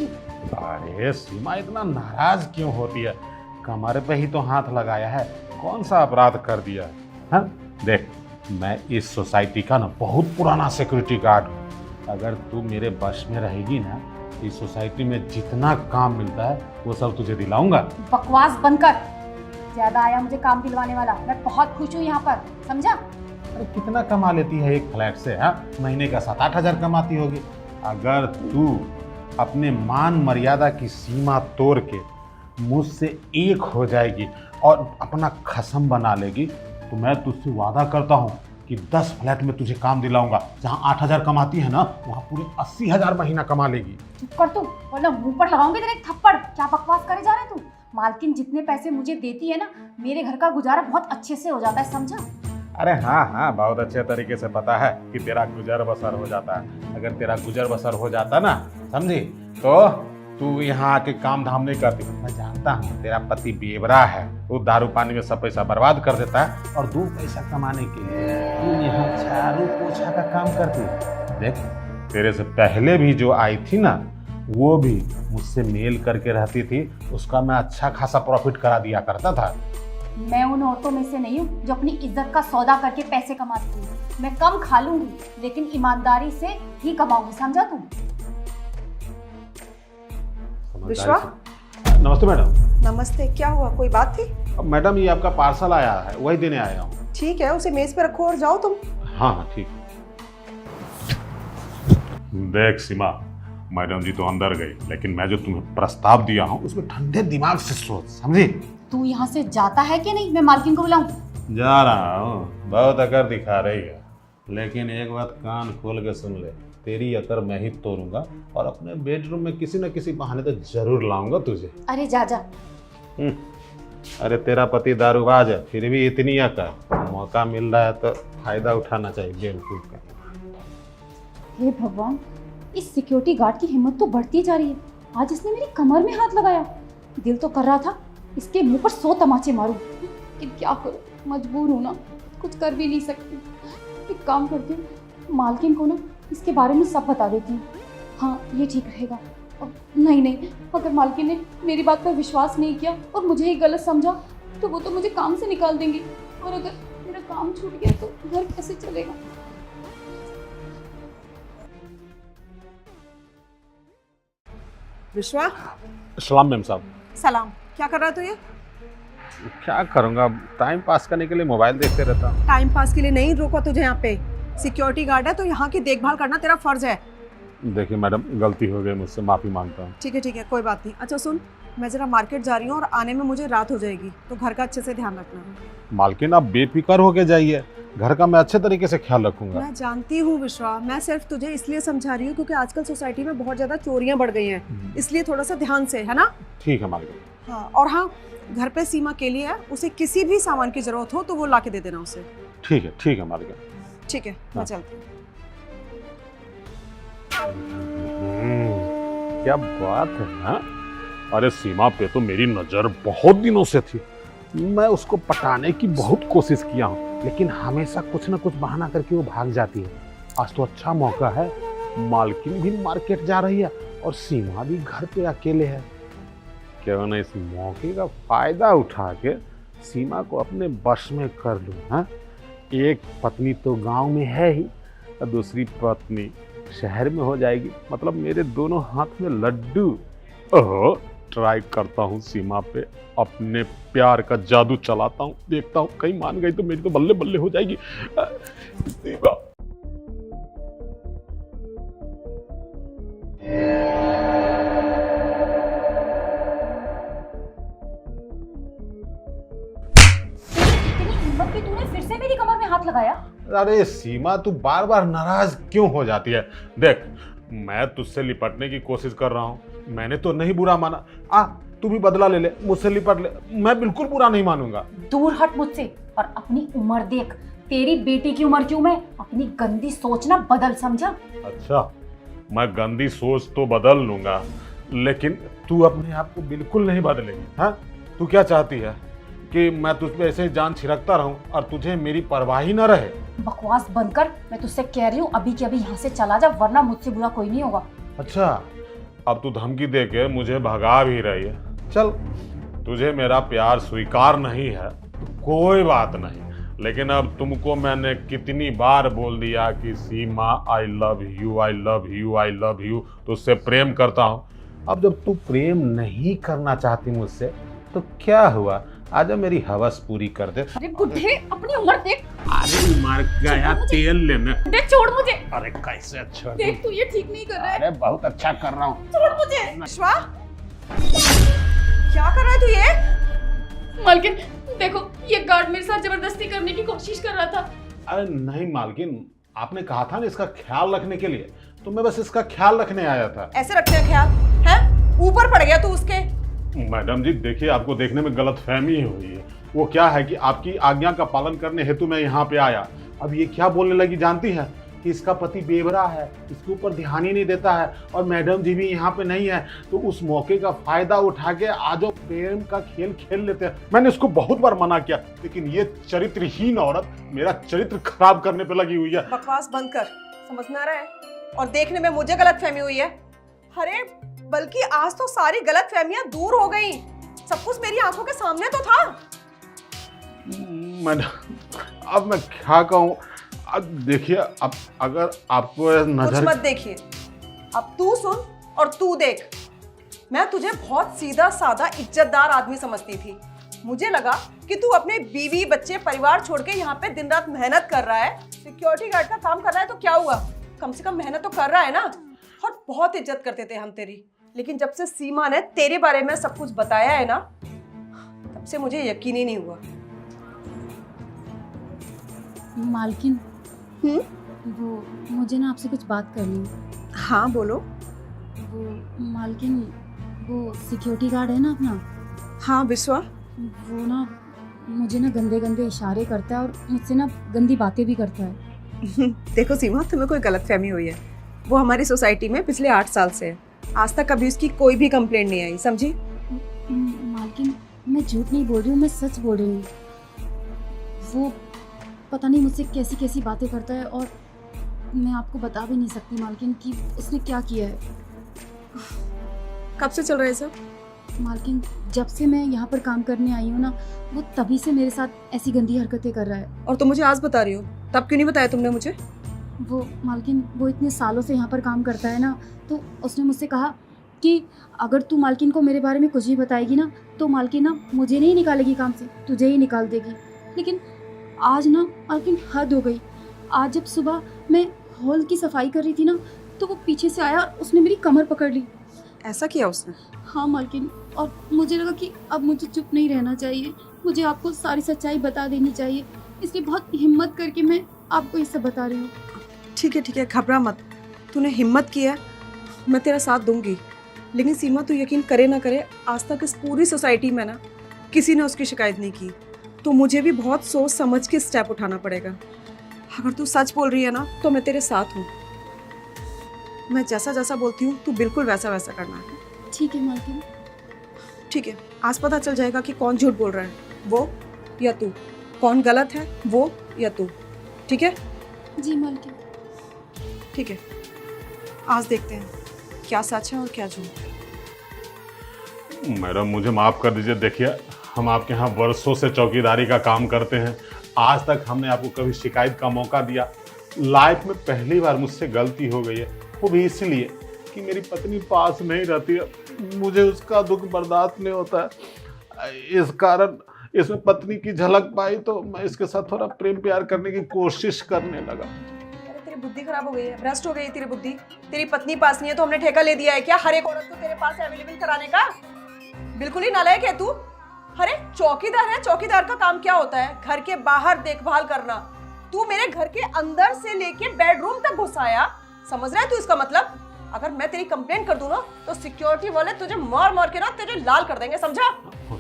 की। अरे सीमा इतना नाराज क्यों होती है? कमर पे ही तो हाथ लगाया है, कौन सा अपराध कर दिया है? हाँ? देख, मैं इस सोसाइटी का ना बहुत पुराना सिक्योरिटी गार्ड हूँ। अगर तू मेरे बस में रहेगी ना, इस सोसाइटी में जितना काम मिलता है वो सब तुझे दिलाऊंगा। बकवास बंद कर। ज्यादा आया मुझे काम दिलवाने वाला। मैं बहुत खुश हूँ यहाँ पर, समझा? अरे कितना कमा लेती है एक फ्लैट से? हाँ, महीने का 7-8 हजार कमाती होगी। अगर तू अपने मान मर्यादा की सीमा तोड़ के मुझसे एक हो जाएगी और अपना खसम बना लेगी, तो मैं तुझसे वादा करता हूँ कि 10 फ्लैट में तुझे काम दिलाऊंगा। जहाँ 8 हजार कमाती है ना, वहाँ पूरे 80 हजार महीना कमा लेगी। चुप कर तू, वरना मुंह पर लगाऊंगी तेरे एक थप्पड़। क्या बकवास करे जा रहे तू? मालकिन जितने पैसे मुझे देती है ना, मेरे घर का गुजारा बहुत अच्छे से हो जाता है, समझा? अरे हाँ हाँ, बहुत अच्छे तरीके से पता है कि तेरा गुजर बसर हो जाता है। अगर तेरा गुजर बसर हो जाता ना, समझी, तो तू यहाँ आके काम धाम नहीं करती। मैं जानता हूँ तेरा पति बेवरा है, वो दारू पानी में सब पैसा बर्बाद कर देता है, और 2 पैसा कमाने के लिए तू यहाँ झाड़ू पोछा का काम करती है। देख, तेरे से पहले भी जो आई थी ना, वो भी मुझसे मेल करके रहती थी, उसका मैं अच्छा खासा प्रॉफिट करा दिया करता था। मैं उन औरतों में से नहीं हूँ जो अपनी इज्जत का सौदा करके पैसे कमाती हूँ। मैं कम खा लूंगी लेकिन ईमानदारी से ही कमाऊंगी, समझा तू? विश्वा, नमस्ते मैडम। नमस्ते। क्या हुआ, कोई बात थी? मैडम, ये आपका पार्सल आया है, वही देने आया हूँ। ठीक है, उसे मेज पे रखो और जाओ तुम। हाँ हाँ ठीक। देख सीमा, मैडम जी तो अंदर गई, लेकिन मैं जो तुम्हें प्रस्ताव दिया हूँ उसमें ठंडे दिमाग से सोच, समझी? तू यहाँ से जाता है कि नहीं? मैं मालकिन को बुलाऊं? जा रहा हूँ, बहुत अकड़ दिखा रही है, लेकिन एक बात कान खोल के सुन ले, तेरी अकड़ मैं ही तोड़ूंगा और अपने बेडरूम में किसी न किसी बहाने तो जरूर लाऊंगा तुझे। अरे जा जा। अरे तेरा पति दारूबाज है, फिर भी इतनी अकड़। मौका मिल रहा है तो फायदा उठाना चाहिए बेवकूफ का। हे भगवान, इस सिक्योरिटी गार्ड की हिम्मत तो बढ़ती जा रही है। आज इसने मेरी कमर में हाथ लगाया। दिल तो कर रहा था इसके मुंह पर 100 तमाचे मारूं, लेकिन क्या करूं, मजबूर हूं ना, कुछ कर भी नहीं सकती। एक काम करती हूँ, मालकिन को ना इसके बारे में सब बता देती हूँ। हाँ, ये ठीक रहेगा। नहीं, अगर मालकिन ने मेरी बात पर विश्वास नहीं किया और मुझे ही गलत समझा, तो वो तो मुझे काम से निकाल देंगी, और अगर मेरा काम छूट गया तो घर कैसे चलेगा? विश्वा, सलाम मैम साहब। सलाम। क्या कर रहा है तू ये? क्या करूँगा, टाइम पास करने के लिए मोबाइल देखते रहता हूँ। टाइम पास के लिए नहीं रोका तुझे यहाँ पे। सिक्योरिटी गार्ड है तो यहाँ की देखभाल करना तेरा फर्ज है। देखिए मैडम, गलती हो गई मुझसे, माफ़ी मांगता हूँ। ठीक है, कोई बात नहीं। अच्छा सुन, मैं जरा मार्केट जा रही हूँ और आने में मुझे रात हो जाएगी, तो घर का अच्छे से ध्यान रखना। मालकिन, आप बेफिक्र होके जाइए, घर का मैं अच्छे तरीके से ख्याल रखूंगा। मैं जानती हूँ विश्वा, मैं सिर्फ तुझे इसलिए समझा रही हूँ क्योंकि आजकल सोसाइटी में बहुत ज्यादा चोरियां बढ़ गई हैं, इसलिए थोड़ा सा ध्यान से, है ना? ठीक है मालकिन। हाँ, और हाँ, घर पे सीमा के लिए है, उसे किसी भी सामान की जरूरत हो तो वो ला के दे देना उसे। ठीक है मालकिन। ठीक है, मैं चलती हूँ। क्या बात है ना? अरे सीमा पे तो मेरी नजर बहुत दिनों से थी। मैं उसको पटाने की बहुत कोशिश किया हूँ, लेकिन हमेशा कुछ ना कुछ बहाना करके वो भाग जाती है। आज तो अच्छा मौका है, मालकिन भी मार्केट जा रही है और सीमा भी घर पे अकेले है। क्यों ना इस मौके का फायदा उठा के सीमा को अपने वश में कर लूँ। हाँ, एक पत्नी तो गांव में है ही, और दूसरी पत्नी शहर में हो जाएगी, मतलब मेरे दोनों हाथ में लड्डू। ओहो, ट्राई करता हूँ सीमा पे अपने प्यार का जादू चलाता हूँ, देखता हूँ कहीं मान गई तो मेरी तो बल्ले बल्ले हो जाएगी। सीमा, हिम्मत की तूने फिर से मेरी कमर में हाथ लगाया? अरे सीमा, तू बार बार नाराज क्यों हो जाती है? देख, मैं तुझसे लिपटने की कोशिश कर रहा हूँ, मैंने तो नहीं बुरा माना। तू भी बदला ले ले, मुझसे लिपट ले, मैं बिल्कुल बुरा नहीं मानूंगा। दूर हट मुझसे और अपनी उम्र देख। तेरी बेटी की उम्र क्यों? मैं अपनी गंदी सोच ना बदल, समझा? अच्छा, मैं गंदी सोच तो बदल लूंगा, लेकिन तू अपने आप को बिल्कुल नहीं बदलेगी। हाँ, तू क्या चाहती है कि मैं तुझ पे ऐसे ही जान छिड़कता रहूं और तुझे मेरी परवाह ही न रहे? बकवास बंद कर, मैं तुझसे कह रही हूँ अभी के अभी यहाँ से चला जा, वरना मुझसे बुरा कोई नहीं होगा। अच्छा, अब तू धमकी दे के मुझे भगा भी रही है। चल, तुझे मेरा प्यार स्वीकार नहीं है तो कोई बात नहीं, लेकिन अब तुमको मैंने कितनी बार बोल दिया कि Seema I love you, I love you, I love you, तो उससे प्रेम करता हूँ। अब जब तू प्रेम नहीं करना चाहती मुझसे तो क्या हुआ, आजा मेरी हवस पूरी कर दे। अरे बुढ़े, अपनी उम्र देख। अरे मर गया तेल लेने। देख, छोड़ मुझे। अरे कैसे अच्छा देख, तू ये ठीक नहीं कर रहा है। अरे बहुत अच्छा कर रहा हूँ। छोड़ मुझे। विश्वा, क्या कर रहा है तू ये? मालकिन देखो, ये गार्ड मेरे साथ जबरदस्ती करने की कोशिश कर रहा था। अरे नहीं मालकिन, आपने कहा था ना इसका ख्याल रखने के लिए, तो मैं बस इसका ख्याल रखने आया था। ऐसे रखते हैं ख्याल है? ऊपर पड़ गया तू उसके। मैडम जी देखिए, आपको देखने में गलतफहमी हुई है। वो क्या है कि आपकी आज्ञा का पालन करने हेतु मैं यहाँ पे आया। अब ये क्या बोलने लगी जानती है कि इसका पति बेवरा है, इसके ऊपर ध्यान ही नहीं देता है, और मैडम जी भी यहाँ पे नहीं है, तो उस मौके का फायदा उठा के आज प्रेम का खेल खेल लेते हैं। मैंने इसको बहुत बार मना किया, लेकिन ये चरित्रहीन औरत मेरा चरित्र खराब करने पे लगी हुई है। बकवास बंद कर, समझ में आ रहा है? और देखने में मुझे गलतफहमी हुई है? अरे बल्कि आज तो सारी गलतफहमियां दूर हो गई। सब कुछ मेरी आंखों के सामने तो था। मैडम अब मैं क्या कहूँ, अब देखिए, अब अगर आपको कुछ नजर मत देखिए, अब तू सुन और तू देख। मैं तुझे बहुत सीधा साधा इज्जतदार आदमी समझती थी। मुझे लगा कि तू अपने बीवी बच्चे परिवार छोड़ के यहाँ पे दिन रात मेहनत कर रहा है, सिक्योरिटी गार्ड का काम कर रहा है, तो क्या हुआ, कम से कम मेहनत तो कर रहा है ना। और बहुत इज्जत करते थे हम तेरी, लेकिन जब से सीमा ने तेरे बारे में सब कुछ बताया है ना, तब से मुझे यकीन ही नहीं हुआ। मालकिन, वो मुझे ना आपसे कुछ बात करनी है। हाँ बोलो। वो मालकिन, वो सिक्योरिटी गार्ड है ना अपना, हाँ विश्वा। वो ना मुझे ना गंदे गंदे इशारे करता है और मुझसे ना गंदी बातें भी करता है। देखो सीमा, तुम्हें कोई गलतफहमी हुई है। वो हमारी सोसाइटी में पिछले 8 साल से है। आज तक कभी उसकी कोई भी कंप्लेंट नहीं आई, समझी? मालकिन, मैं झूठ नहीं बोल रही हूँ, मैं सच बोल रही हूँ। वो पता नहीं मुझसे कैसी कैसी बातें करता है, और मैं आपको बता भी नहीं सकती मालकिन कि उसने क्या किया है। कब से चल रहा है सब? मालकिन, जब से मैं यहाँ पर काम करने आई हूँ ना, वो तभी से मेरे साथ ऐसी गंदी हरकतें कर रहा है। और तुम मुझे आज बता रही हो, तब क्यों नहीं बताया तुमने मुझे? वो मालकिन, वो इतने सालों से यहाँ पर काम करता है ना, तो उसने मुझसे कहा कि अगर तू मालकिन को मेरे बारे में कुछ भी बताएगी ना, तो मालकिन ना मुझे नहीं निकालेगी काम से, तुझे ही निकाल देगी। लेकिन आज ना मालकिन हद हो गई। आज जब सुबह मैं हॉल की सफाई कर रही थी ना, तो वो पीछे से आया और उसने मेरी कमर पकड़ ली। ऐसा किया उसने? हाँ मालकिन, और मुझे लगा कि अब मुझे चुप नहीं रहना चाहिए, मुझे आपको सारी सच्चाई बता देनी चाहिए, इसलिए बहुत हिम्मत करके मैं आपको ये सब बता रही हूँ। ठीक है, घबरा मत। तूने हिम्मत किया, मैं तेरा साथ दूंगी। लेकिन सीमा, तू यकीन करे ना करे, आज तक इस पूरी सोसाइटी में ना किसी ने उसकी शिकायत नहीं की। तो मुझे भी बहुत सोच समझ के स्टेप उठाना पड़ेगा। अगर तू सच बोल रही है ना, तो मैं तेरे साथ हूँ। मैं जैसा जैसा बोलती हूँ तू बिल्कुल वैसा वैसा करना है। ठीक है मालकिन। ठीक है, आज पता चल जाएगा कि कौन झूठ बोल रहा है, वो या तू, कौन गलत है, वो या तू। ठीक है? जी मालकिन। ठीक है, आज देखते हैं क्या सच है और क्या झूठ। मैडम मुझे माफ कर दीजिए। देखिए, हम आपके यहाँ वर्षों से चौकीदारी का काम करते हैं, आज तक हमने आपको कभी शिकायत का मौका दिया? लाइफ में पहली बार मुझसे गलती हो गई है, वो भी इसलिए कि मेरी पत्नी पास नहीं रहती है। मुझे उसका दुख बर्दाश्त नहीं होता है, इस कारण इसमें पत्नी की झलक पाई तो मैं इसके साथ थोड़ा प्रेम प्यार करने की कोशिश करने लगा। अरे तेरी बुद्धि खराब हो गई है, भ्रष्ट हो गई है तेरी बुद्धि। तेरी पत्नी पास नहीं है तो हमने ठेका ले दिया है क्या हर एक औरत को तेरे पास अवेलेबल कराने का? बिल्कुल ही नालायक है तू। अरे चौकीदार है, चौकीदार का काम क्या होता है? घर के बाहर देखभाल करना। तू मेरे घर के अंदर से लेके बेडरूम तक घुसाया, समझ रहा है तू इसका मतलब? अगर मैं तेरी कंप्लेंट कर दूं ना, तो सिक्योरिटी वाले तुझे मार मार के ना तेरे लाल कर देंगे, समझा?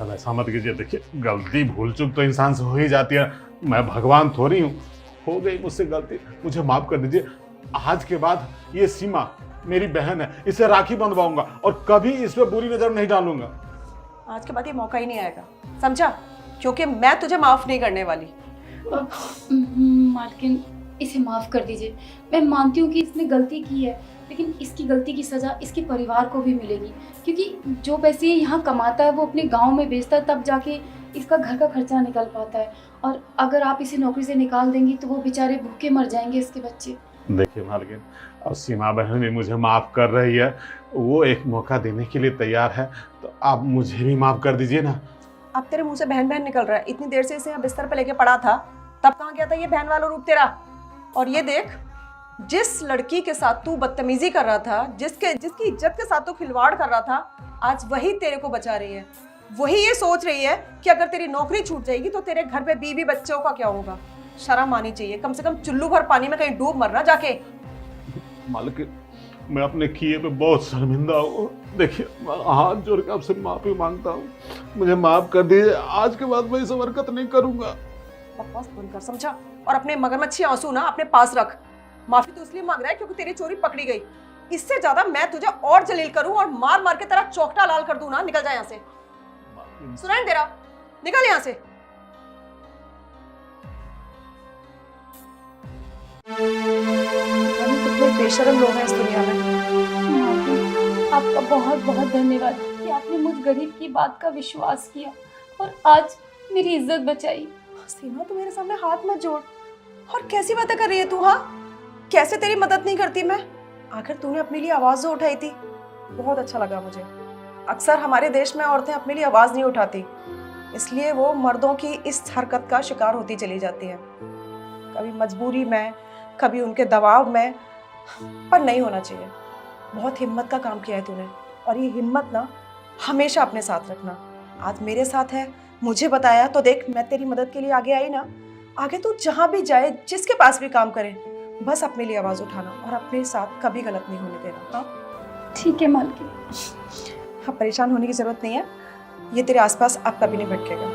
अब ऐसा मत कीजिए। देखिए, गलती भूल चूक तो इंसान से हो ही जाती है, मैं भगवान थोड़ी हूँ। हो गई मुझसे गलती, मुझे माफ कर दीजिए। आज के बाद ये सीमा मेरी बहन है, इसे राखी बंधवाऊंगा और कभी इस पे बुरी नजर नहीं डालूंगा। आज के बाद ये मौका ही नहीं आएगा, समझा? क्योंकि मैं तुझे माफ नहीं करने वाली। मालकिन, इसे माफ कर दीजिए। मैं मानती हूँ कि इसने गलती की है, लेकिन इसकी गलती की सज़ा इसके परिवार को भी मिलेगी, क्योंकि जो पैसे ये यहाँ कमाता है वो अपने गांव में बेचता है, तब जाके इसका घर का खर्चा निकल पाता है। और अगर आप इसे नौकरी से निकाल देंगी तो वो बेचारे भूखे मर जाएंगे इसके बच्चे। देखिए मालकिन, अब सीमा बहन भी मुझे माफ़ कर रही है, वो एक मौका देने के लिए तैयार है, तो आप मुझे भी माफ़ कर दीजिए ना। अब तेरे मुंह से बहन बहन निकल रहा है। इतनी देर से इसे यहाँ बिस्तर पे लेके पड़ा था, तब कहाँ गया था ये बहन वाला रूप तेरा? और ये देख, जिस लड़की के साथ तू बदतमीजी कर रहा था, जिसकी इज्जत के साथ तू खिलवाड़ कर रहा था, आज वही तेरे को बचा रही है। वही ये सोच रही है कि अगर तेरी नौकरी छूट जाएगी तो तेरे घर पे बीवी बच्चों का क्या होगा। शर्म आनी चाहिए, कम से कम चुल्लू भर पानी में कहीं डूब मरना जाके। मालकिन, मैं अपने किए पे बहुत शर्मिंदा हूँ। देखिए, मैं हाथ जोड़ के आपसे माफ़ी मांगता हूँ, मुझे माफ़ कर दीजिए। आज के बाद मैं ये सब हरकत नहीं करूँगा। बकवास बंद कर, समझा? और अपने मगरमच्छी आंसू ना अपने पास रख। माफी तो इसलिए मांग रहा है क्योंकि तेरी चोरी पकड़ी गई। इससे ज्यादा मैं तुझे और जलील करूं और मार मार के तेरा चौकटा लाल कर दूं ना। निकल जा यहाँ से, सुनाई नहीं दे रहा? निकल यहाँ से। कितने बेशर्म लोग हैं इस दुनिया में। आपका बहुत बहुत धन्यवाद कि आपने मुझ गरीब की बात का विश्वास किया और आज मेरी इज्जत बचाई। सीमा, तू मेरे सामने हाथ मत जोड़। और कैसी बातें कर रही है तू? हाँ, कैसे तेरी मदद नहीं करती मैं? आखिर तूने अपने लिए आवाज जो उठाई थी, बहुत अच्छा लगा मुझे। अक्सर हमारे देश में औरतें अपने लिए आवाज नहीं उठाती, इसलिए वो मर्दों की इस हरकत का शिकार होती चली जाती है, कभी मजबूरी में, कभी उनके दबाव में। पर नहीं होना चाहिए। बहुत हिम्मत का काम किया है तूने, और ये हिम्मत ना हमेशा अपने साथ रखना। आज मेरे साथ है, मुझे बताया, तो देख मैं तेरी मदद के लिए आगे आई ना। आगे तू जहाँ भी जाए, जिसके पास भी काम करे, बस अपने लिए आवाज उठाना और अपने साथ कभी गलत नहीं होने देना। हाँ ठीक है मालकिन। हाँ, परेशान होने की जरूरत नहीं है। ये तेरे आसपास अब कभी नहीं भटकेगा।